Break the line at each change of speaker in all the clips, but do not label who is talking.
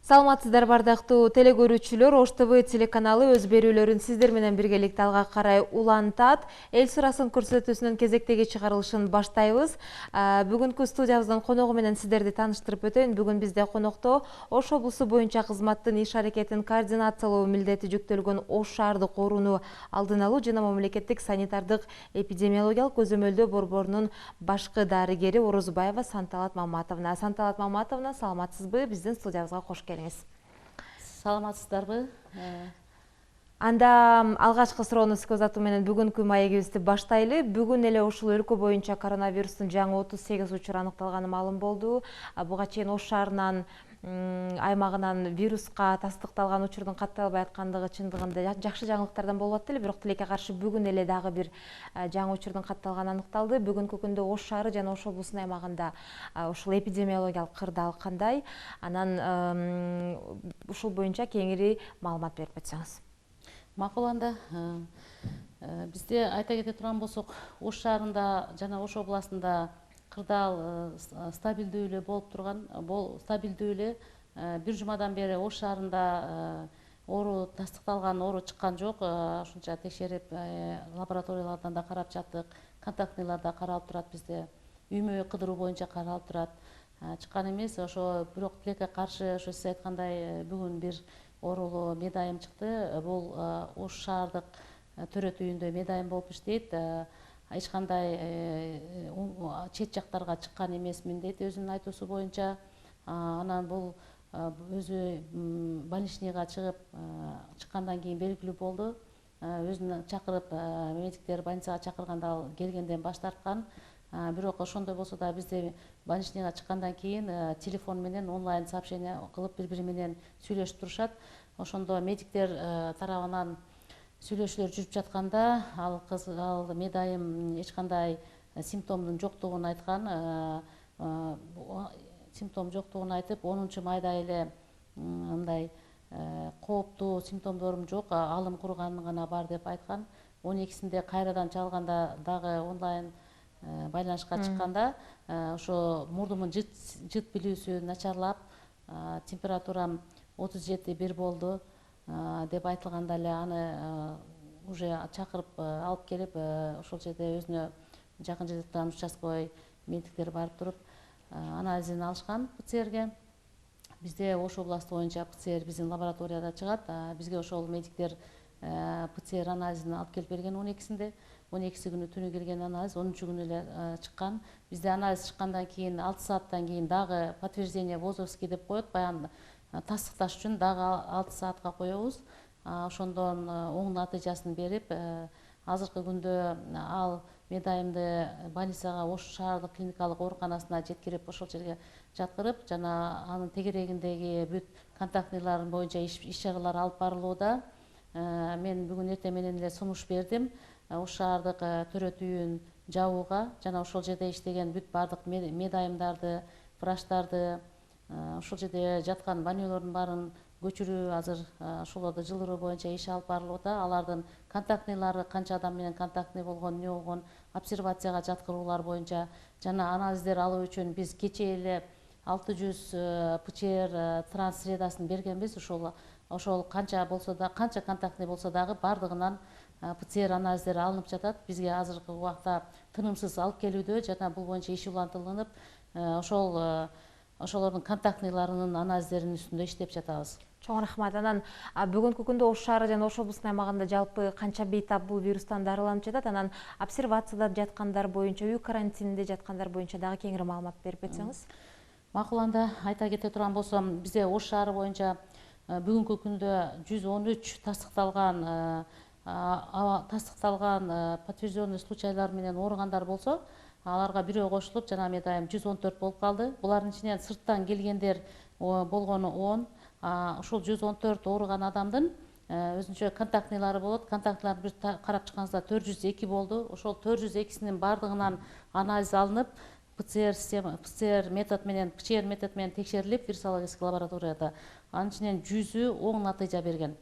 Саламатсыздар бардактуу телекөрүүчүлөр, Ош ТВ телеканалы өз берүүлөрүн сиздер менен биргеликте алга карай улантат. Эл сурасын көрсөтүүсүнүн кезектеги чыгарылышын баштайбыз. Бүгүнкү студиябыздын коногу менен сиздерди тааныштырып өтөйүн. Бүгүн бизде конокто Ош облусу боюнча кызматтын иш аракетин координациялоо милдети жүктөлгөн Ош шаардык ооруну алдын алуу жана мамлекеттик санитардык эпидемиологиялык көзөмөлдөө борборунун башкы дарыгери Орозбаева Санталат Маматовна. Санталат Маматовна, саламатсызбы? Биздин студиябызга кош келиңиз.
Саламатсыздарбы?
Анда алгачкы суроону сизге узатуу менен бүгүнкү маегибизди баштайлы. Бүгүн эле ушул өлкө боюнча коронавирустун жаңы 38 учуру аныкталганы маалым болду. Буга чейин Ош шаарынан аймагынан вируска тастыкталган учурдун катталбай аткандыгы чындыгында жакшы жаңылыктардан болуп атты эле, бирок тилекке каршы бүгүн эле дагы бир жаңы учурдун катталганы аныкталды. Бүгүнкү күндө Ош шаары жана Ош облусунун аймагында ушул эпидемиологиялык кырдаал кандай? Анан ушул боюнча кеңири маалымат берип өтсөңүз.
Макул, анда бизде айта кете турган болсок, Ош шаарында жана Ош областында кырдаал стабилдүү эле болуп турган, стабилдүү эле бир жумадан бери Ош шаарында оору тастыкталган, оору чыккан жок. Ошонча текшерип, лабораториялардан да карап жаттык, контактныйлар да каралып турат бизде, үймө кыдыруу боюнча каралып турат. Чыккан эмес, ошо бирок тилекке каршы ошо сиз айткандай бүгүн бир оорулуу медайым чыкты. Бул Ош шаардык төрөт үйүндө медайым болуп иштейт. Эч кандай чет жактарга чыккан эмесмин дейт өзүнүн айтуусу боюнча. Анан бул өзү больничныйга чыгып чыккандан кийин белгилүү болду. Өзүн чакырып, медиктер больницага чакырганда ал келгенден баш тарткан. Бирок ошондой болсо да бизде больничныйга чыккандан кийин телефон менен онлайн сообщение кылып бири-бири менен сүйлөшүп турушат. Ошондо медиктер тарабынан сүйлөшүүлөр жүрүп жатканда ал медайым эч кандай симптомдун жоктугун айткан. Симптом жоктугун айтып, 10-майда эле мындай кооптуу симптомдорум жок, алым курганы гана бар деп айткан. 12-синде кайрадан чалганда дагы онлайн байланышка чыкканда ошо мурдумун жыт билүүсү начарлап, температурам 37,1 болду деп айтылганда эле аны уже чакырып алып келип, ошол жерде өзүнө жакын жерде турган участковый медиктер барып туруп анализин алышкан ПЦРге. Бизде Ош областы боюнча ПЦР биздин лабораторияда чыгат. Бизге ошол медиктер ПЦР анализин алып келип берген 12-синде. 12 күнү түнү келген анализ 10-күнү эле чыккан. Бизде анализ чыккандан кийин 6 сааттан кийин дагы подтверждение Возовский деп коет, баягы тастыкташ үчүн дагы 6 саатка коебуз. Ошондон оң натыйжасын берип, азыркы күндө ал медайымды больницага, Ош шаардык клиникалык ооруканасына жеткирип, ошол жерге жаткырып, жана анын тегерегиндеги бүт контактныйлар боюнча иш чаралар алып барылууда. Мен бүгүн эртең менен эле сунуш бердим Ош шаардык төрөт үйүн жабууга, жана ошол жерде иштеген бүт бардык медайымдарды, врачтарды, ошол жерде жаткан больнойлордун баарын көчүрүү, азыр ошолорду жылдыруу боюнча иш алып барылууда. Алардын контактныйлары, канча адам менен контактный болгон, эмне болгон, обсервацияга жаткыруулар боюнча жана анализдер алуу үчүн биз кечээ эле 600 ПЦР транссредасын бергенбиз. Ошол канча болсо да, канча контактный болсо дагы бардыгынан ПЦР анализдери алынып жатат. Бизге азыркы убакта тынымсыз алып келүүдө, жана бул боюнча иш улантылынып, ошолордун контактныйларынын анализдеринин үстүндө иштеп жатабыз.
Чоң рахмат. Анан бүгүнкү күндө Ош шаары жана Ош облусунун аймагында жалпы канча бейтап бул вирустан дарыланып жатат? Анан обсервацияда жаткандар боюнча, үй карантининде жаткандар боюнча дагы кеңири маалымат берип өтсөңүз.
Макул, анда айта кете турган болсом, бизде Ош шаары боюнча бүгүнкү күндө 113 тастыкталган подтвержденный случайлар менен ооругандар болсо, аларга бирөө кошулуп, жана медайым 114 болуп калды. Булардын ичинен сырттан келгендер болгону 10. Ушул 114 ооруган адамдын өзүнчө контактныйлары болот. Контактыларды бир карап чыкканыбызда 402 болду. Ошол 402синин бардыгынан анализ алынып, ПЦР метод менен текшерилип, вирусологический лабораторияда. Анын ичинен 100-ü оң натыйжа берген.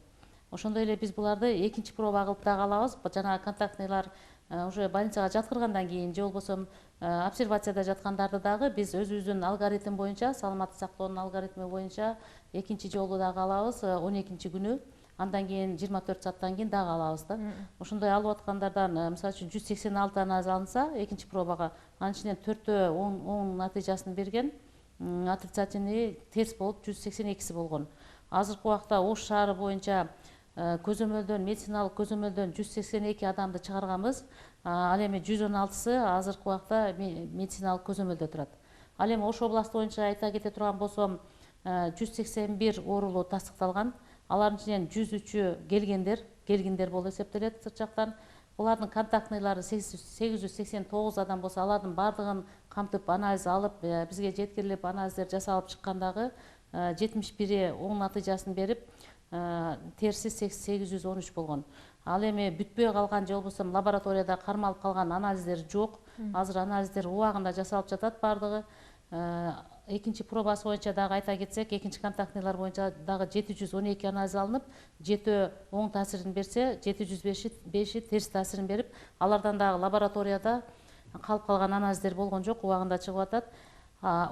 Ошондой эле биз буларды экинчи проба кылып дагы алабыз. Жана контактныйлар уже больницага жаткыргандан кийин же болбосо обсервацияда жаткандарды дагы биз өзүбүздүн алгоритм боюнча, саламаттык сактоонун алгоритми боюнча экинчи жолу дагы алабыз 12 күнү. Андан кийин 24 сааттан кийин дагы алабыз да. Ошондой алып аткандардан мисалы үчүн 186 анализ алынса экинчи пробага, анын ичинен 4 оң натыйжасын берген, отрицательный терс болуп 182 болгон. Азыркы убакта Ош шаары боюнча көзөмөлдөн, медициналык көзөмөлдөн 182 адамды чыгарганбыз. Ал эми 116сы азыркы убакта медициналык көзөмөлдө турат. Ал эми Ош областы боюнча айта кете турган болсом, 181 оорулуу тастыкталган. Алардын ичинен 103-ü келгиндер болуп эсептелет сырт жактан. Булардын контактныйлары 889 адам болсо, алардын бардыгын камтып анализ алып, бизге жеткирилип анализдер жасалып чыккандагы 71-и оң натыйжасын берип, терси 813 болгон. Ал эми бүтпөй калган же болбосо лабораторияда кармалып калган анализдер жок. Азыр анализдер убагында жасалып жатат бардыгы. Экинчи пробасы боюнча дагы айта кетсек, экинчи контактныйлар боюнча дагы 712 анализ алынып, 7 оң таасирин берсе, 705-и терс таасирин берип, алардан дагы лабораторияда калып калган анализдер болгон жок, убагында чыгып атат.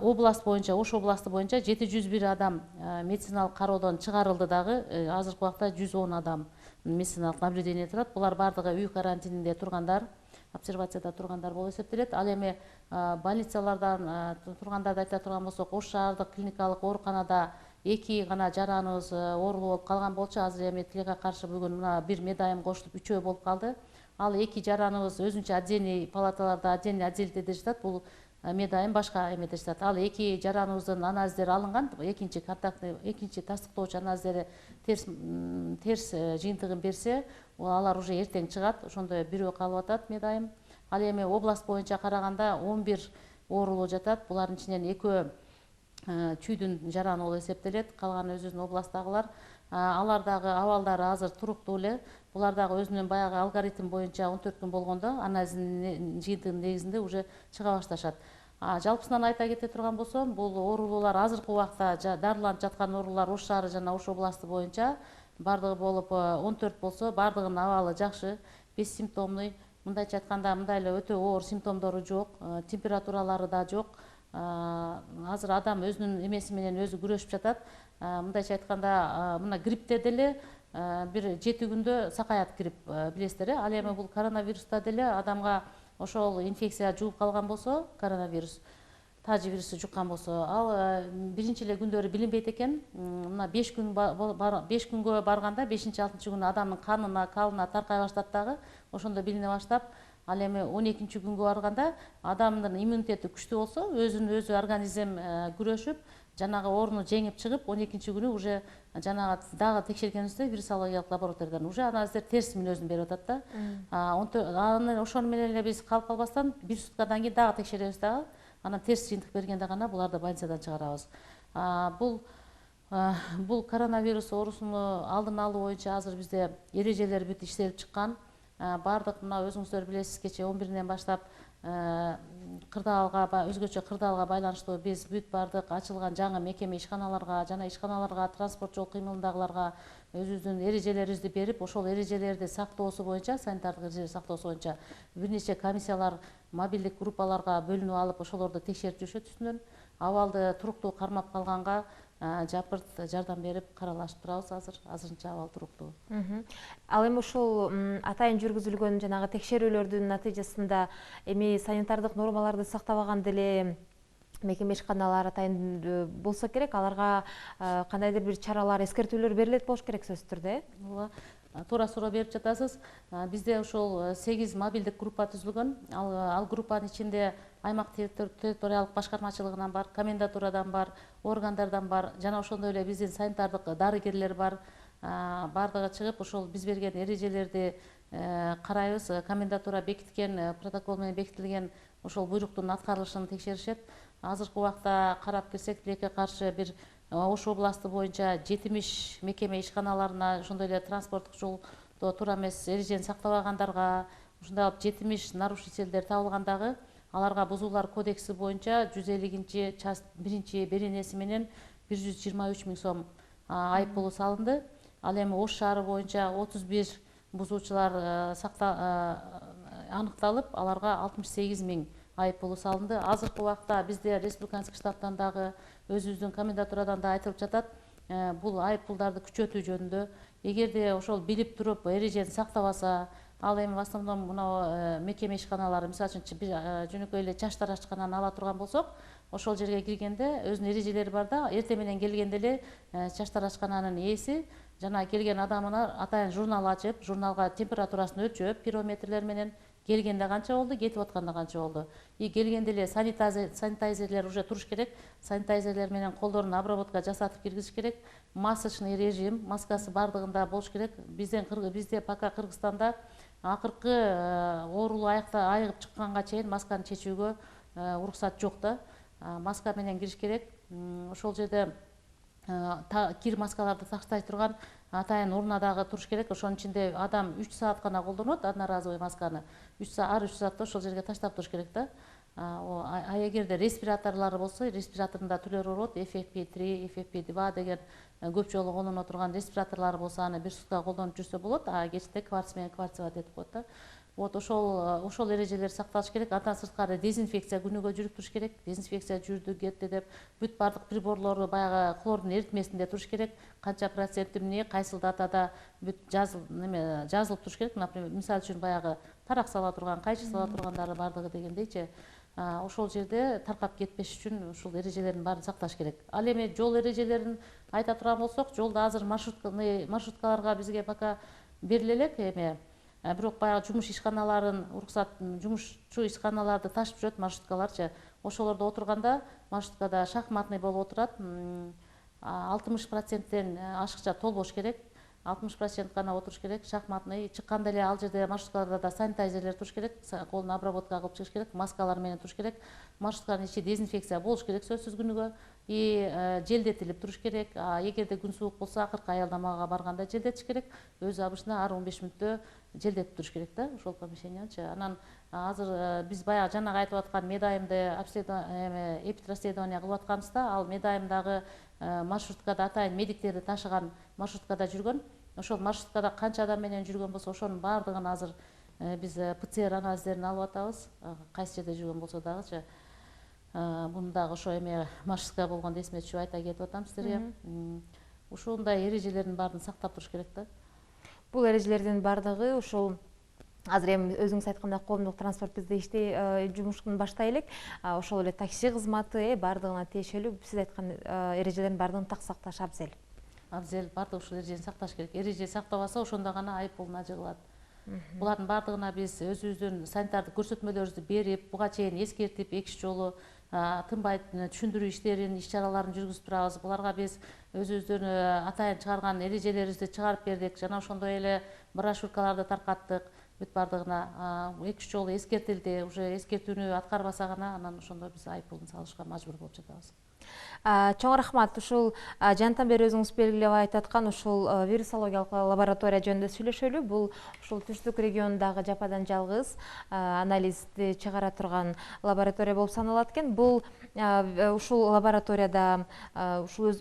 Область боюнча, Ош областы боюнча 701 адам медициналык кароодон чыгарылды дагы. Азыркы убакта 110 адам медициналык наблюдение турат. Булар бардыгы үй карантининде тургандар, обсервацияда тургандар болуп эсептелет. Ал эми больницалардан тургандарды айта турган болсок, Ош шаардык клиникалык ооруканада 2 гана жараныбыз оорулуу болуп калган болчу. Азыр эми тилекке каршы бүгүн мына бир медайым кошулуп 3 болуп калды. Ал 2 жараныбыз өзүнчө отдельный палаталарда отдельно жатат. Бул медайым башка эмеде жатат. Ал 2 жараныбыздын анализдери алынган. Экинчи контактный, экинчи тастыктоочу анализдери терс жыйынтыгын берсе, алар уже эртең чыгат. Ошондой бирөө калып атат медайым. Ал эми область боюнча караганда 11 оорулуу жатат. Булардын ичинен 2 чүйдүн жараны болуп эсептелет. Калганы өзүбүздүн областтагылар. Алар дагы абалдары азыр туруктуу эле. Булар дагы өзүнүн баягы алгоритм боюнча 14 күн болгондо анализдин жыйынтыгынын негизинде уже чыга башташат. Жалпысынан айта кете турган болсом, бул оорулуулар азыркы убакта дарыланып жаткан оорулуулар Ош шаары жана Ош областы боюнча бардыгы болуп 14 болсо, бардыгынын абалы жакшы, бессимптомный. Мындайча айтканда, мындай эле өтө оор симптомдору жок, температуралары да жок. Азыр адам өзүнүн эмеси менен өзү күрөшүп жатат. Мындайча айтканда, мына гриппте деле бир 7 күндө сакаят грипп, билесиздер э? Ал эми бул коронавируста деле адамга ошол инфекция жугуп калган болсо, коронавирус, тажы вирусу жуккан болсо, ал биринчи эле күндөрү билинбейт экен. Мына 5 күнгө барганда, 5-6 күнү адамдын канына, калына таркай баштат дагы, ошондо билине баштап, ал эми 12 күнгө барганда адамдын иммунитети күчтүү болсо, өзүнүн өзү организм күрөшүп, жанагы ооруну жеңип чыгып, 12 күнү уже жанагы дагы текшергенибизде вирусологиялык лабораториядан уже анализдер терс мүнөзүн берип атат да. Анан ошону менен эле биз калып калбастан 1 суткадан кийин дагы текшеребиз дагы. Анан терс жыйынтык бергенде гана буларды больницадан чыгарабыз. Бул коронавирус оорусуну алдын алуу боюнча азыр бизде эрежелер бүт иштелип чыккан. Бардык мына өзүңүздөр билесиз, кече 11-ден баштап кырдаалга, өзгөчө кырдаалга байланыштуу биз бүт бардык ачылган жаңы мекеме ишканаларга жана ишканаларга, транспорт жол кыймылындагыларга өзүбүздүн эрежелерибизди берип, ошол эрежелерди сактоосу боюнча, санитардык эреже сактоосу боюнча бир нече комиссиялар мобилдик группаларга бөлүнүп алып, ошолорду текшерип жүрүшөт үстүнөн. Абалды туруктуу кармап калганга жапырт жардам берип каралашып турабыз азырынча абал туруктуу.
Ал эми ушул атайын жүргүзүлгөн жанагы текшерүүлөрдүн натыйжасында эми санитардык нормаларды сактабаган деле мекеме ишканалар атайын болсо керек, аларга кандайдыр бир чаралар, эскертүүлөр берилет болуш керек сөзсүз түрдө,
э? Туура суроо берип жатасыз. Бизде ошол 8 мобилдик группа түзүлгөн. Ал группанын ичинде аймак территориялык башкармачылыгынан бар, комендатурадан бар, органдардан бар, жана ошондой эле биздин санитардык дарыгерлер бар. Бардыгы чыгып, ошол биз берген эрежелерди карайбыз. Комендатура бекиткен, протокол менен бекитилген ошол буйруктун аткарылышын текшеришет. Азыркы убакта карап келсек, тилекке каршы бир Ош областы боюнча 70 мекеме ишканаларына, ошондой эле транспорттук жолдо туура эмес эрежени сактабагандарга, ошондой 70 нарушительдер табылгандагы, аларга бузуулар кодекси боюнча 150-чи часть 1-чи беренеси менен 123 000 сом айып пулу салынды. Ал эми Ош шаары боюнча 31 бузуучулар аныкталып, аларга 68 000 айып пулу салынды. Азыркы убакта бизде республиканский штаттан дагы өзүбүздүн комендатурадан да айтылып жатат. Бул айып пулдарды күчөтүү жөнүндө. Эгерде ошол билип туруп эрежени сактабаса, ал эми в основном мына мекеме ишканалары, мисалы үчүн жөнөкөй эле чачтар ачкананы ала турган болсок, ошол жерге киргенде өзүнүн эрежелери бар да, эртең менен келгенде эле чачтар ачкананын ээси жана келген адамына атайын журнал ачып, журналга температурасын өлчөп, пирометрлер менен келгенде канча болду, кетип атканда канча болду. И келгенде эле санитайзерлер уже туруш керек. Санитайзерлер менен колдорун обработка жасатып киргизиш керек. Масочный режим, маскасы бардыгында болуш керек. Бизде пока Кыргызстанда акыркы оорулуу айыгып чыкканга чейин масканы чечүүгө уруксат жок да. Маска менен кириш керек. Ошол жерде кир маскаларды таштай турган атайын урна дагы туруш керек. Ошонун ичинде адам 3 саат гана колдонот одноразовый масканы. Ар 3 саатта ошол жерге таштап туруш керек да. Эгерде респираторлары болсо, респираторунда түрлөрү болот. FFP3, FFP2 деген көп жолу колдоно турган респираторлары болсо, аны 1 сутка колдонуп жүрсө болот. А кечте кварц менен кварцеват этип коет да. Ошол эрежелер сакталыш керек. Андан сырткары дезинфекция күнүгө жүрүп туруш керек. Дезинфекция жүрдү, кетти деп бүт бардык приборлору баягы хлордун эритмесинде туруш керек. Канча процент эмне, кайсыл датада бүт жазылып туруш керек. Например, мисалы үчүн баягы тарак сала турган, кайчы сала тургандары бардыгы дегендейчи. Ошол жерде таркап кетпеш үчүн ушул эрежелердин баарын сакташ керек. Ал эми жол эрежелерин айта турган болсок, жолдо азыр маршруткаларга бизге пока бериле элек бирок баягы жумуш ишканаларын жумушчу ишканаларды ташып жүрөт маршруткаларчы. Ошолордо отурганда маршруткада шахматный болуп отурат. 60%тен ашыкча толбош керек. 60% гана отуруш керек. Шахматный чыкканда эле ал жерде маршруткаларда да санитайзерлер туруш керек. Колун обработка кылып чыгыш керек. Маскалар менен туруш керек. Маршрутканын ичи дезинфекция болуш керек сөзсүз күнүгө. Желдетилип туруш керек. Эгерде күн суук болсо, акыркы аялдамага барганда желдетиш керек. Өзү обычно ар 15 мүнөттө желдетип туруш керек да, ошол помещениячы. Анан азыр биз баягы жанагы айтып аткан медайымды эпидрасследование кылып атканыбызда, ал медайымдагы маршруткада атайын медиктерди ташыган маршруткада жүргөн. Ошол маршруткада канча адам менен жүргөн болсо, ошонун баардыгын азыр биз ПЦР анализдерин алып атабыз. Кайсы жерде жүргөн болсо дагычы. Буну дагы ошо маршрутка болгондо эсиме түшүп айта кетип атам сиздерге. Ушундай эрежелердин баарын сактап туруш керек да.
Бул эрежелердин бардыгы ушул азыр эми өзүңүз айткандай коомдук транспорт бизде иштей жумушун баштай элек. Ошол эле такси кызматы бардыгына тиешелүү сиз айткан эрежелердин баардыгын так сакташ абзел.
Абзел бардык ушул эрежени сакташ керек. Эреже сактабаса ошондо гана айып пулуна жыгылат. Булардын бардыгына биз өзүбүздүн санитардык көрсөтмөлөрүбүздү берип, буга чейин эскертип, 2 жолу тынбай түшүндүрүү иштерин, иш-чараларын жүргүзүп турабыз. Буларга биз өзүбүздүн атайын чыгарган эрежелерибизди чыгарып бердик. Жана ошондой эле брошюркаларды таркаттык. Бүт бардыгына 2 жолу эскертилди. Уже эскертүүнү аткарбаса гана анан ошондо биз айып пулун салышка мажбур болуп жатабыз.
Чоң рахмат. Ушул жантан бери өзүңүз белгилеп айтаткан ушул вирусологиялык лаборатория жөнүндө сүйлөшөлү. Бул ушул түштүк регионундагы жападан жалгыз анализди чыгара турган лаборатория болуп саналат экен. Бул ушул лабораторияда ушул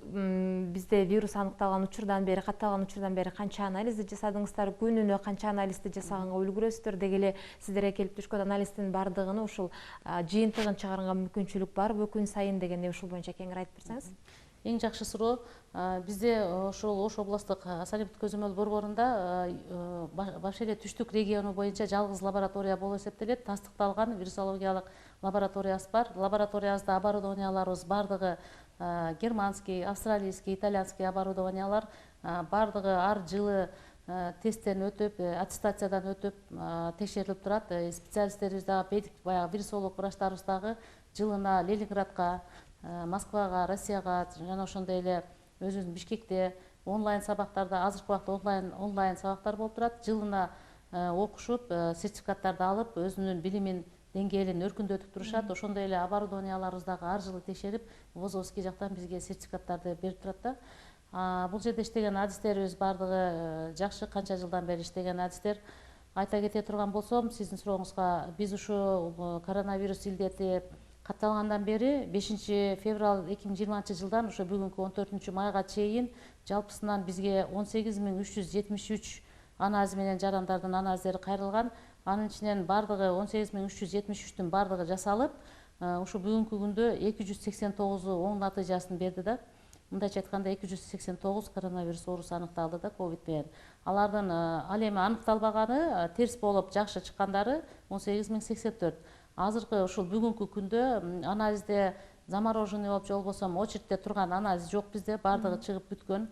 бизде вирус аныкталган учурдан бери, катталган учурдан бери канча анализди жасадыңыздар, күнүнө канча анализди жасаганга үлгүрөсүздөр, дегеле сиздерге келип түшкөн анализдин бардыгын ушул жыйынтыгын чыгарганга мүмкүнчүлүк барбы күн сайын дегенде ушул боюнча кеңири айтып берсеңиз.
Эң жакшы суроо. Бизде ошол Ош областтык санитардык көзөмөл борборунда башка эле түштүк региону боюнча жалгыз лаборатория болуп эсептелет. Тастыкталган вирусологиялык лабораториябыз бар. Лабораториябызда оборудованияларыбыз бардыгы германский, австралийский, итальянский оборудованиялар. Бардыгы ар жылы тесттен өтүп, аттестациядан өтүп текшерилип турат. Специалисттерибиз дагы баягы вирусолог врачтарыбыз дагы жылына Ленинградка, Москвага, Россияга жана ошондой эле өзүбүздүн Бишкекте онлайн сабактарда, азыркы убакта онлайн сабактар болуп турат. Жылына окушуп, сертификаттарды алып, өзүнүн билимин деңгээлин өркүндөтүп турушат. Ошондой эле оборудованияларыбыз дагы ар жылы текшерип, Вузовский жактан бизге сертификаттарды берип турат да. Бул жерде иштеген адистерибиз бардыгы жакшы, канча жылдан бери иштеген адистер. Айта кете турган болсом, сиздин сурооңузга, биз ушу коронавирус илдети катталгандан бери 5 февраль 2020 жылдан ошо бүгүнкү 14 майга чейин жалпысынан бизге 18 373 анализ менен жарандардын анализдери кайрылган. Анын ичинен бардыгы 18373-түн бардыгы жасалып, ушу бүгүнкү күндө 289 оң натыйжасын берди да. Мындайча айтканда 289 коронавирус оорусу аныкталды да ковид менен. Алардын ал эми аныкталбаганы, терс болуп жакшы чыккандары 18084. Азыркы ушул бүгүнкү күндө анализде замороженный болуп же болбосо очередьте турган анализ жок bizde, бардыгы чыгып бүткөн.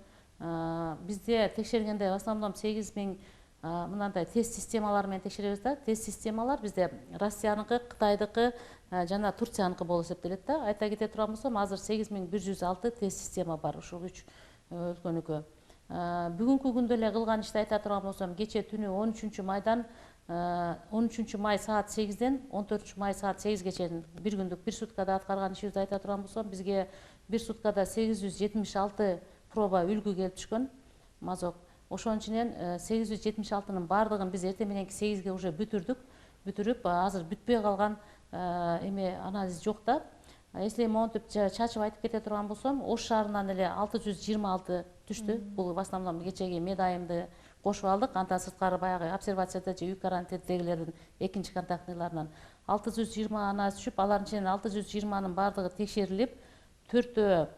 Бизде текшергенде в основном 8000 мынандай тест системалары менен текшеребиз да. Тест системалар бизде Россияныкы, Кытайдыкы жана Турцияныкы болуп эсептелет да. Айта кете турган болсом, азыр 8106 тест система бар ушул 3 өлкөнүкү. Бүгүнкү күндө эле кылган ишти айта турган болсом, кече түнү 13 майдан 13 май саат 8ден 14 май саат 8ге чейин бир күндүк бир суткада аткарган ишибизди айта турган болсом, бизге бир суткада 876 проба үлгү келип түшкөн, мазок. Ошон ичинен 876-нын бардыгын биз эртең мененки 8ге уже бүтүрүп, азыр бүтпөй калган эме анализ жок да. Если монтип чачып айтып кете турган болсом, Ош шаарынан эле 626 түштү. Бул в основном кечеги медайымды кошуп алдык. Андан сырткары баягы обсервацияда же үй карантиндегилердин экинчи контактныйларынан 620 анализ түшүп, алардын ичинен 620-нын бардыгы текшерилип, 4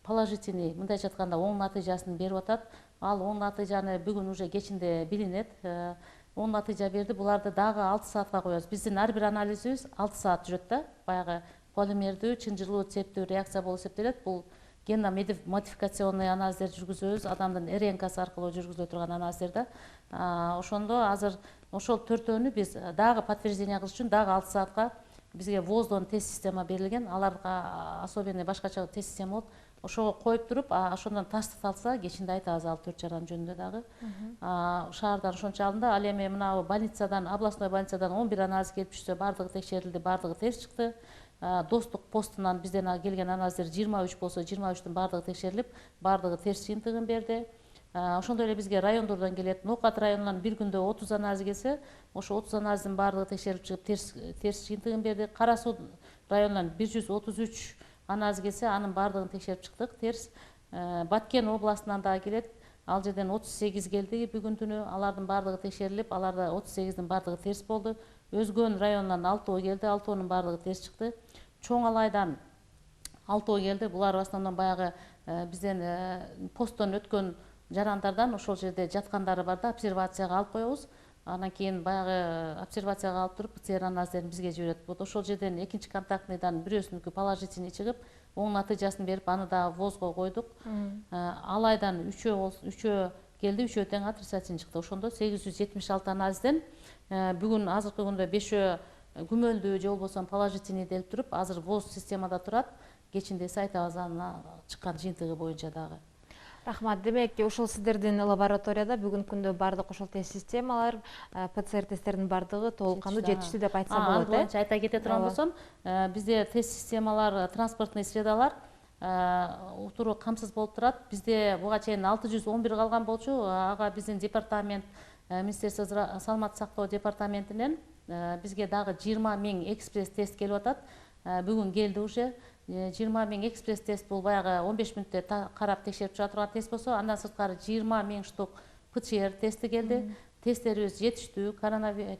положительный, мындайча айтканда оң натыйжасын берип атат. Ал оң натыйжаны бүгүн уже кечинде билинет. Оң натыйжа берди. Буларды дагы 6 саатка коебуз. Биздин ар бир анализибиз 6 саат жүрөт да. Баягы полимердүү, чынжырлуу, цептүү реакция болуп эсептелет. Бул генно модификационный анализдер жүргүзөбүз, адамдын РНКсы аркылуу жүргүзүлө турган анализдер да. Ошондо азыр ошол 4-өнү биз дагы подтверждение кылыш үчүн дагы 6 саатка бизге ВОЗдон тест система берилген. Аларга особенный башкача тест система болот. Ошого коюп туруп, ошондон тастыкталса, кечинде айтабыз ал 4 жаран жөнүндө дагы. Шаардан ошончо алынды. Ал эми мына больницадан, областной больницадан 11 анализ келип түшсө, бардыгы текшерилди, бардыгы терс чыкты. Достук постунан бизден келген анализдер 23 болсо, 23-тün бардыгы текшерилип, бардыгы терс жыйынтыгын берди. Ошондой эле бизге райондордон келет. Ноокат районунан бир күндө 30 анализ келсе, ошо 30 анализдин бардыгы текшерип чыгып, терс жыйынтыгын берди. Кара Суу районунан 133 анализ келсе, анын бардыгын текшерип чыктык, терс. Баткен областынан дагы келет. Ал жерден 38 келди бүгүн түнү. Алардын бардыгы текшерилип, аларда 38-дин бардыгы терс болду. Өзгөн районунан 6 келди, 6-нын бардыгы терс чыкты. Чоң Алайдан 6 келди. Булар в основном баягы бизден посттон өткөн жарандардан, ошол жерде жаткандары бар да, обсервацияга алып коебуз. Анан кийин баягы обсервацияга алып туруп ПЦР анализдерин бизге жиберет. Вот ошол жерден экинчи контактныйдан бирөөсүнүкү положительный чыгып, оң натыйжасын берип, аны дагы ВОЗго койдук. Алайдан 3 келди, 3 тең отрицательный чыкты. Ошондо 876 анализден бүгүн азыркы күндө 5 күмөлдүү же болбосо положительный делип туруп, азыр ВОЗ системада турат. Кечинде айтабыз анын чыккан жыйынтыгы боюнча дагы.
Рахмат. Демек, ошол сиздердин лабораторияда бүгүнкү күндө бардык ошол тест системалар, ПЦР тесттердин бардыгы толуккандуу жетиштүү деп айтса болот.
Боюнча айта кете турган болсом, бизде тест системалар, транспортный средалар утуру камсыз болуп турат. Бизде буга чейин 611 калган болчу. Ага биздин департамент, Министерство саламаттык сактоо департаментинен бизге дагы 20 000 экспресс тест келип атат. Бүгүн келди уже. 20 000 экспресс тест бул баягы 15 мүнөттө карап текшерип чыга турган тест болсо, андан сырткары 20 000 штук ПЦР тести келди. Тесттерибиз жетиштүү,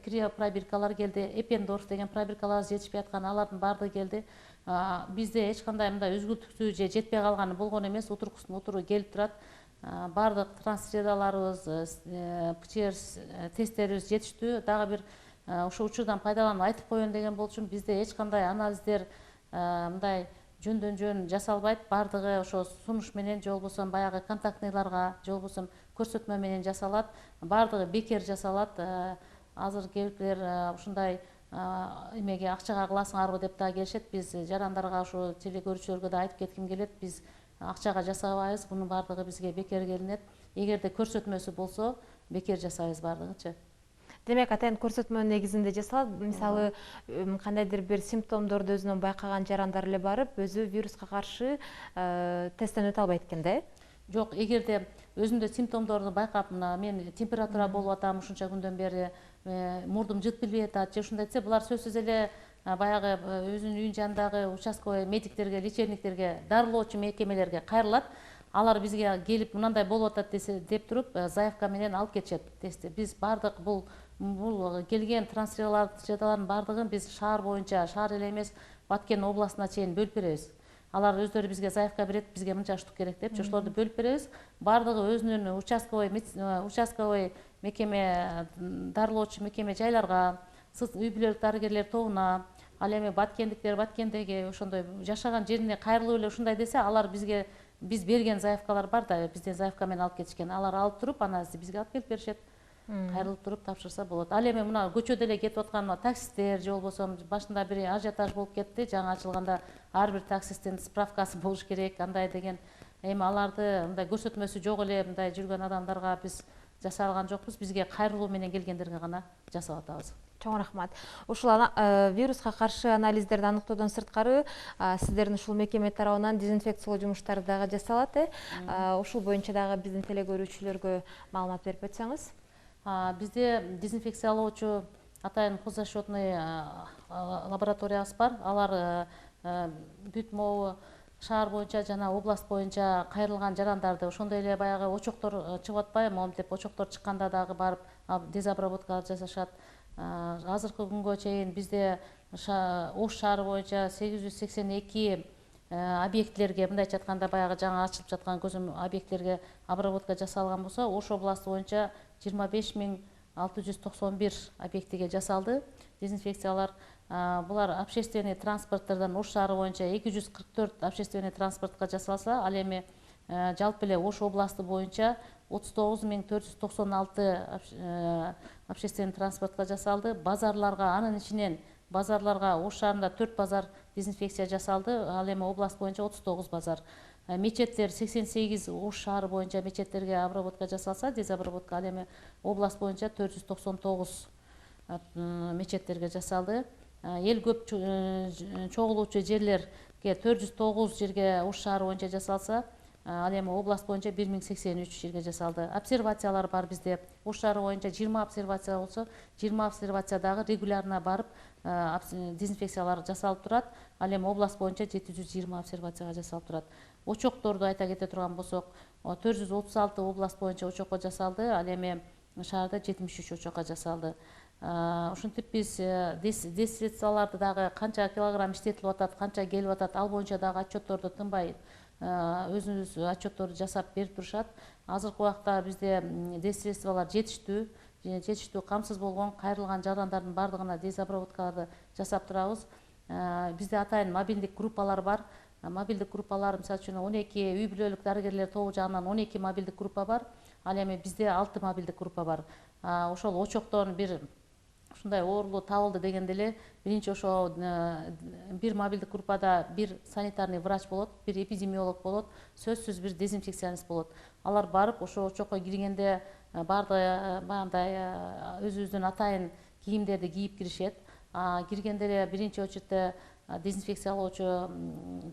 криопробиркалар келди, Эппендорф деген пробиркалар жетишпей аткан, алардын бардыгы келди. Бизде эч кандай мындай үзгүлтүктүү же жетпей калганы болгон эмес, утуруксун утуру келип турат. Бардык транссредаларыбыз, ПЦР тесттерибиз жетиштүү. Дагы бир ошол учурдан пайдаланып айтып коеюн деген болчумун. Бизде эч кандай анализдер мындай жөндөн жөн жасалбайт. Бардыгы ошо сунуш менен же болбосо баягы контактныйларга же болбосо көрсөтмө менен жасалат. Бардыгы бекер жасалат. Азыр кээбиркилер ушундай эмеге акчага кыласыңарбы деп да келишет. Биз жарандарга, ушу телекөрүүчүлөргө да айтып кетким келет. Биз акчага жасабайбыз. Бунун бардыгы бизге бекер келинет. Эгерде көрсөтмөсү болсо, бекер жасайбыз бардыгычы.
Демек, атайын көрсөтмө негизинде жасалат. Мисалы, кандайдыр бир симптомдорду өзүнөн байкаган жарандар эле барып, өзү вируска каршы тесттен өтө албайт экен да?
Жок, эгерде өзүндө симптомдорду байкап, мен температура болуп атам ушунча күндөн бери, мурдум жыт билбей атат же ушундай десе, булар сөзсүз эле баягы өзүнүн үйүнүн жанындагы участковый медиктерге, лечебниктерге, дарылоочу мекемелерге кайрылат. Алар бизге келип мынандай болуп атат деп туруп, заявка менен алып кетишет тестти. Биз бардык бул бул келген трансферлардын бардыгын биз шаар боюнча, шаар эле эмес Баткен областына чейин бөлүп беребиз. Алар өздөрү бизге заявка берет, бизге мынча штук керек депчи, ошолорду бөлүп беребиз. Бардыгы өзүнүн участковый мекеме, дарылоочу мекеме жайларга, үй бүлөлүк дарыгерлер тобуна, ал эми баткендиктер Баткендеги ошондой жашаган жерине кайрылып эле ушундай десе, алар бизге биз берген заявкалар бар да, бизден заявка менен алып кетишкен. Алар алып туруп, анан бизге алып келип беришет. Кайрылып туруп тапшырса болот. Ал эми мына көчөдө эле кетип аткан таксисттер же болбосо башында бир ажиотаж болуп кетти, жаңы ачылганда ар бир таксисттин справкасы болуш керек, андай деген. Эми аларды мындай көрсөтмөсү жок эле мындай жүргөн адамдарга биз жасай алган жокпуз. Бизге кайрылуу менен келгендерге гана жасап атабыз.
Чоң рахмат. Ушул вируска каршы анализдерди аныктоодон сырткары сиздердин ушул мекеме тарабынан дезинфекциялоо жумуштары дагы жасалат. Ушул боюнча дагы биздин телекөрүүчүлөргө маалымат берип өтсөңүз.
Бизде дезинфекциялоочу атайын хозрасчетный лабораториябыз бар. Алар бүт могу шаар боюнча жана область боюнча кайрылган жарандарды, ошондой эле баягы очоктор чыгып атпайбы, моминтип очоктор чыкканда дагы барып дезобработка жасашат. Азыркы күнгө чейин бизде Ош шаары боюнча 882 объектилерге, мындайча айтканда баягы жаңы ачылып жаткан көзөм объектилерге обработка жасалган болсо, Ош областы боюнча 25691 объектиге жасалды дезинфекциялар. Булар общественный транспорттордон Ош шаары боюнча 244 общественный транспортко жасалса, ал эми жалпы эле Ош областы боюнча 39496 общественный транспортко жасалды. Базарларга, анын ичинен базарларга Ош шаарында 4 базар дезинфекция жасалды, ал эми область боюнча 39 базар. Мечеттер 88 Ош шаары боюнча мечеттерге обработка жасалса, дезобработка ал эми область боюнча 499 мечеттерге жасалды. Эл көп чогулуучу жерлерге 409 жерге Ош шаары боюнча жасалса, ал эми область боюнча 1083 жерге жасалды. Обсервациялар бар бизде. Ош шаары боюнча 20 обсервация болсо, 20 обсервациядагы регулярно барып дезинфекциялар жасалып турат. Ал эми область боюнча 720 обсервацияга жасалып турат. Очокторду айта кете турган болсок, 436 область боюнча очокко жасалды, ал эми шаарда 73 очокко жасалды. Ушинтип биз дезинфекцияларды дагы канча килограмм иштетилип атат, канча келип атат, ал боюнча дагы отчетторду тынбай өзүнүз отчетторду жасап берип турушат. Азыркы убакта бизде дезинфекциялар жетиштүү камсыз болгон кайрылган жарандардын бардыгына дезобработкаларды жасап турабыз. Бизде атайын мобилдик группалар бар. Мобилдик группалар, мисалы үчүн 12 үй бүлөлүк дарыгерлер тобу жагынан 12 мобилдик группа бар. Ал эми бизде 6 мобилдик группа бар. Ошол очоктон бир ушундай оорулуу табылды дегенде эле биринчи ошо бир мобилдик группада бир санитарный врач болот, бир эпидемиолог болот, сөзсүз бир дезинфекционист болот. Алар барып ошо очокко киргенде баардыгы баягындай өзүбүздүн атайын кийимдерди кийип киришет. Киргенде эле биринчи очередде дезинфекциялоочу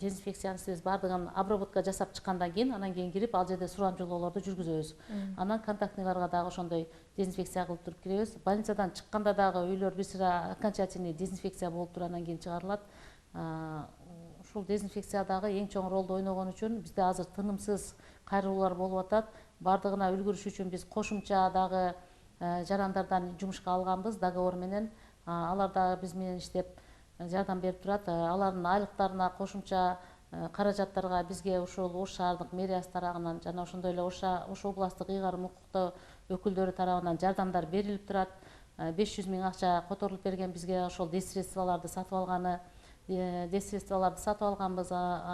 дезинфекционистибиз баардыгын обработка жасап чыккандан кийин, анан кийин кирип ал жерде сурамжылоолорду жүргүзөбүз. Анан контактныйларга дагы ошондой дезинфекция кылып туруп киребиз. Больницадан чыкканда дагы үйлөр бир сыйра окончательный дезинфекция болуп туруп анан кийин чыгарылат. Ушул дезинфекция дагы эң чоң ролду ойногон үчүн бизде азыр тынымсыз кайрылуулар болуп атат. Бардыгына үлгүрүш үчүн биз кошумча дагы жарандардан жумушка алганбыз договор менен. Алар дагы биз менен иштеп жардам берип турат. Алардын айлыктарына кошумча каражаттарга бизге ушул Ош шаардык мэриясы тарабынан жана ошондой эле Ош областтык ыйгарым укуктуу өкүлдөрү тарабынан жардамдар берилип турат. 500 000 акча которулуп берген бизге ошол дезсредстволорду сатып алганбыз.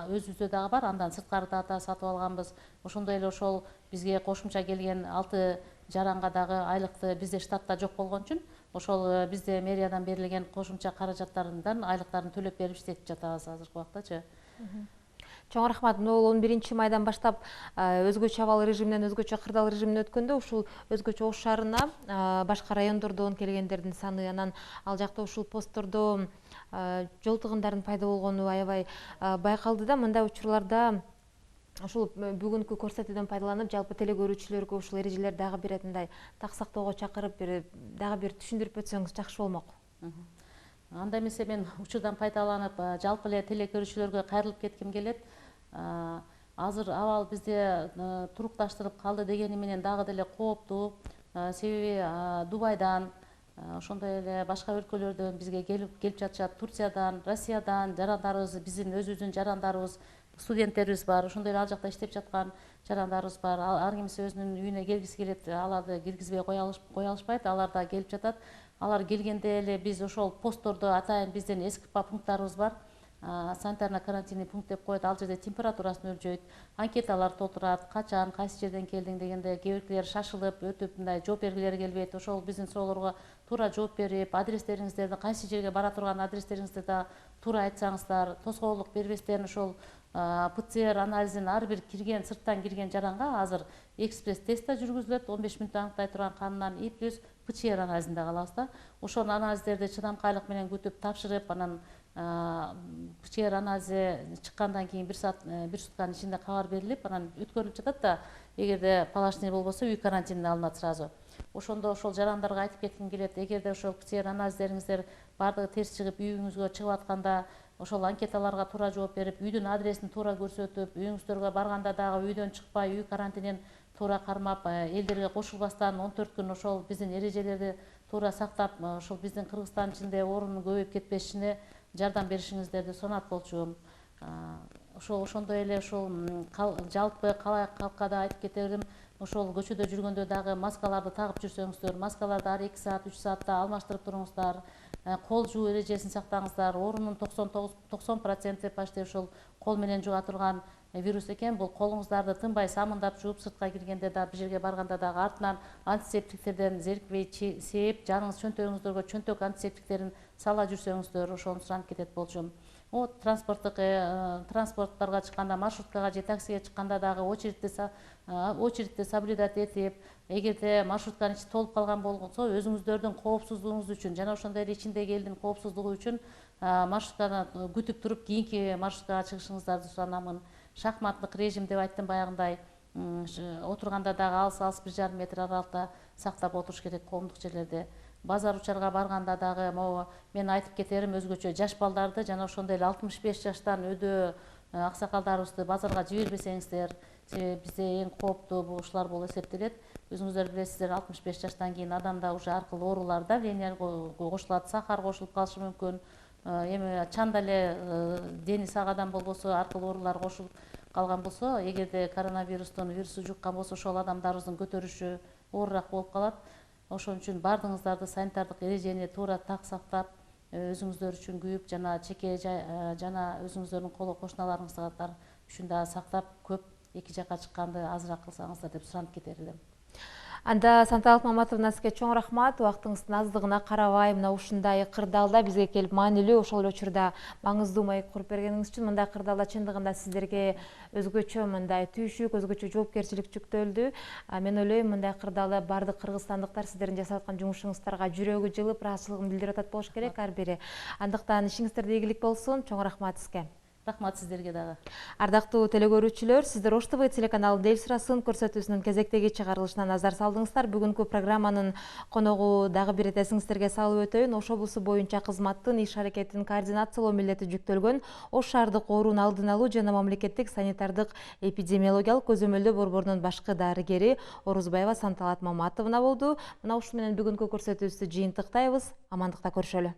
Өзүбүздө дагы бар, андан сырткарыда да сатып алганбыз. Ошондой эле ошол бизге кошумча келген 6 жаранга дагы айлыкты бизде штатта жок болгон үчүн ошол бизде мэриядан берилген кошумча каражаттарынан айлыктарын төлөп берип иштетип жатабыз азыркы убактачы.
Чоң рахмат. Бул 11 майдан баштап өзгөчө абал режиминен өзгөчө кырдаал режимине өткөндө ушул өзгөчө Ош шаарына башка райондордон келгендердин саны, анан ал жакта ушул посттордо жол тыгындардын пайда болгону аябай байкалды да. Мындай учурларда ушул бүгүнкү көрсөтүүдөн пайдаланып, жалпы телекөрүүчүлөргө ушул эрежелерди дагы бир мындай так сактоого чакырып, дагы бир түшүндүрүп өтсөңүз жакшы болмок.
Анда эмесе мен учурдан пайдаланып жалпы эле телекөрүүчүлөргө кайрылып кетким келет. Азыр абал бизде турукташтырып калды дегени менен дагы деле кооптуу. Себеби Дубайдан ошондой эле башка өлкөлөрдөн бизге келип жатышат. Турциядан, Россиядан жарандарыбыз, биздин өзүбүздүн жарандарыбыз, студенттерибиз бар. Ошондой эле ал жакта иштеп жаткан жарандарыбыз бар. Ар кимиси өзүнүн үйүнө келгиси келет, аларды киргизбей кое алышпайт. Алар да келип жатат. Алар келгенде эле биз ошол посттордо атайын биздин эскипа пункттарыбыз бар. Санитарно карантинный пункт деп коет. Ал жерде температурасын өлчөйт, анкеталар толтурат, качан, кайсы жерден келдиң дегенде кээ биркилер шашылып өтүп мындай жооп бергилери келбейт. Ошол биздин суроолорго туура жооп берип, адрестериңиздерди, кайсы жерге бара турган адрестериңизди да туура айтсаңыздар, тоскоолдук бербестен ошол ПЦР анализин ар бир кирген, сырттан кирген жаранга азыр экспресс тест да жүргүзүлөт, 15 мүнөттө аныктай турган канынан и плюс ПЦР анализин да алабыз да. Ошол анализдерди чыдамкайлык менен күтүп тапшырып, анан ПЦР анализи чыккандан кийин 1 сутканын ичинде кабар берилип, анан өткөрүлүп жатат да, эгерде положительный болбосо үй карантинине алынат сразу. Ошондо ошол жарандарга айтып кетким келет, эгерде ошол ПЦР анализдериңиздер баардыгы терс чыгып үйүңүзгө чыгып атканда, ошол анкеталарга туура жооп берип, үйдүн адресин туура көрсөтүп, үйүңүздөргө барганда дагы үйдөн чыкпай, үй карантинин туура кармап, элдерге кошулбастан 14 күн ошол биздин эрежелерди туура сактап, ошол биздин Кыргызстан ичинде оорунун көбөйүп кетпешине жардам беришиңиздерди суранат болчумун. Ошондой эле ошол жалпы калкка да айтып кетерим, ошол көчөдө жүргөндө дагы маскаларды тагып жүрсөңүздөр, маскаларды ар 2 саат, 3 саатта алмаштырып туруңуздар, кол жуу эрежесин сактаңыздар. Оорунун 90% почти ошол кол менен жуга турган вирус экен. Бул колуңуздарды тынбай самындап жууп, сыртка киргенде да, бир жерге барганда дагы артынан антисептиктерден зерикпей сээп, жаныңыз чөнтөгүңүздөргө чөнтөк антисептиктерин сала жүрсөңүздөр, ошону суранып кетет болчумун. Транспорттарга чыкканда, маршруткага же таксиге чыкканда дагы очередти соблюдать этип, эгерде маршрутканын ичи толуп калган болсо, өзүңүздөрдүн коопсуздугуңуз үчүн жана ошондой эле ичиндеги элдин коопсуздугу үчүн маршрутканы күтүп туруп, кийинки маршруткага чыгышыңыздарды суранамын. Шахматтык режим деп айттым баягындай, отурганда дагы алыс 1,5 метр аралыкта сактап отуруш керек коомдук жерлерде. Базар учарга барганда дагы могу мен айтып кетерим, өзгөчө жаш балдарды жана ошондой эле 65 жаштан өдөө аксакалдарыбызды базарга жибербесеңиздер, бизде эң кооптуу ушулар болуп эсептелет. Өзүңүздөр билесиздер, 65 жаштан кийин адамда уже аркылуу оорулар, давление кошулат, сахар кошулуп калышы мүмкүн. Эми чанда эле дени сак адам болбосо, аркылуу оорулар кошулуп калган болсо, эгерде коронавирустун вирусу жуккан болсо, ошол адамдарыбыздын көтөрүшү оорураак болуп калат. Ошон үчүн баардыгыңыздарды санитардык эрежени туура так сактап, өзүңүздөр үчүн күйүп, жана чеке жана өзүңүздөрдүн кошуналарыңыздар үчүн да сактап, көп эки жакка чыкканды азыраак кылсаңыздар деп суранып кетер элем.
Анда Санталат Маматовна, сизге чоң рахмат. Убактыңыздын аздыгына карабай, мына ушундай кырдаалда бизге келип маанилүү, ошол эле учурда маңыздуу маек куруп бергениңиз үчүн. Мындай кырдаалда чындыгында сиздерге өзгөчө мындай түйшүк, өзгөчө жоопкерчилик жүктөлдү. Мен ойлойм, мындай кырдаалда бардык кыргызстандыктар сиздердин жасап аткан жумушуңуздарга жүрөгү жылып, ыраазычылыгын билдирип атат болуш керек ар бири. Андыктан ишиңиздерде ийгилик болсун. Чоң рахмат сизге.
Рахмат сиздерге дагы.
Ардактуу телекөрүүчүлөр, сиздер Ош ТВ телеканалында Эл сурасын көрсөтүүсүнүн кезектеги чыгарылышына назар салдыңыздар. Бүгүнкү программанын коногу дагы бир ирет эсиңиздерге салып өтөйүн. Ош облусу боюнча кызматтын иш аракетин координациялоо милдети жүктөлгөн Ош шаардык оорунун алдын алуу жана мамлекеттик санитардык эпидемиологиялык көзөмөлдөө борборунун башкы дарыгери Орузбаева Санталат Маматовна болду. Мына ушу менен бүгүнкү көрсөтүүбүздү жыйынтыктайбыз. Амандыкта көрүшөлү.